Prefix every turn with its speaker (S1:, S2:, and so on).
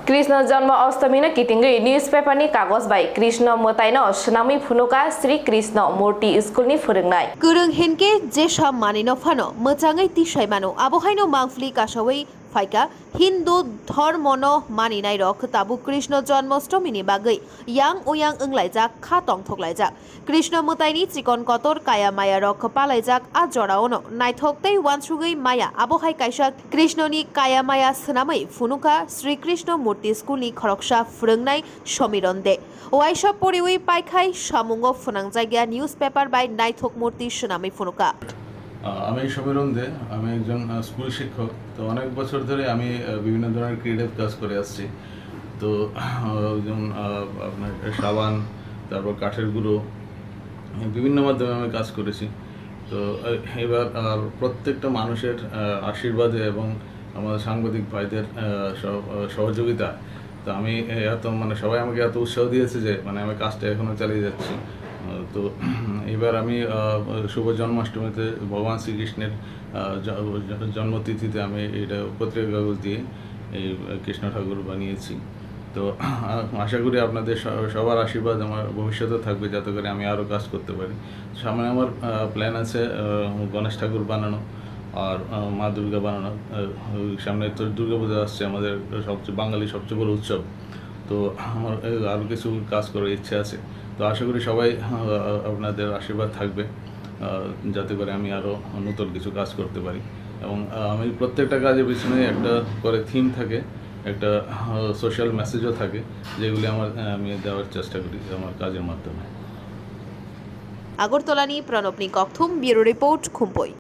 S1: कृष्ण जन्म अष्टमी न कितिंगै news paper नि कागज बाय कृष्ण मोताइन स्वनामी फुनुका श्री कृष्ण मूर्ति स्कूल नि फोरोंनाय
S2: गोरों हेनके जेसा मानिनो फानो मोजाङै तिसायमानो आबहायनो मांफलि कासावै फाइका हिंदू धर्मनो मानिनाय रक ताबु कृष्ण जन्माष्टमीनि बागै यां उयां ओंलायजाक खातं थगलायजाक कृष्ण मोताइनि चिकन कतर काया माया रक पालायजाक आ जरावनो नाइथक तै वानसुगै माया आबहाय कायसा कृष्णनि काया माया सोनामै फुनुका श्री कृष्ण मूर्ति स्कूलनि खरकसा फोरोंनाय समिरन दे वाइसा परिवै पाइखाय सामुंगो फोनांजायगा न्यूज पेपर बाय नाइथक मूर्ति सोनामै फुनुका
S3: আমি সমীরণ দে আমি একজন স্কুল শিক্ষক তো অনেক বছর ধরে আমি বিভিন্ন ধরনের ক্রিয়েটিভ কাজ করে আসছি তো যেমন আপনার সাবান তারপর কাঠের গুঁড়ো বিভিন্ন মাধ্যমে আমি কাজ করেছি তো এবার প্রত্যেকটা মানুষের আশীর্বাদে এবং আমাদের সাংবাদিক ভাইদের সহযোগিতা তো আমি এত সবাই আমাকে এত উৎসাহ দিয়েছে যে আমি কাজটা এখনও চালিয়ে যাচ্ছি তো এবার আমি শুভ জন্মাষ্টমীতে ভগবান শ্রীকৃষ্ণের জন্মতিথিতে আমি এটা পত্রিকা কাগজ দিয়ে এই কৃষ্ণ ঠাকুর বানিয়েছি তো আশা করি আপনাদের সবার আশীর্বাদ আমার ভবিষ্যতে থাকবে যাতে করে আমি আরও কাজ করতে পারি সামনে আমার প্ল্যান আছে গণেশ ঠাকুর বানানো আর মা দুর্গা বানানো সামনে তো দুর্গা পূজা আসছে আমাদের বাঙালি সবচেয়ে বড় উৎসব তো আমার আরও কিছু কাজ করার ইচ্ছে আছে তো আশা করি সবাই আপনাদের আশীর্বাদ থাকবে যাতে করে আমি আরও নতুন কিছু কাজ করতে পারি এবং আমি প্রত্যেকটা কাজের পিছনে একটা করে থিম থাকে একটা সোশ্যাল মেসেজও থাকে যেগুলি আমি দেওয়ার চেষ্টা করি আমার কাজের মাধ্যমে
S2: আগরতলানি প্রণবনি ককথুম ব্যুরো রিপোর্ট খুম্পই।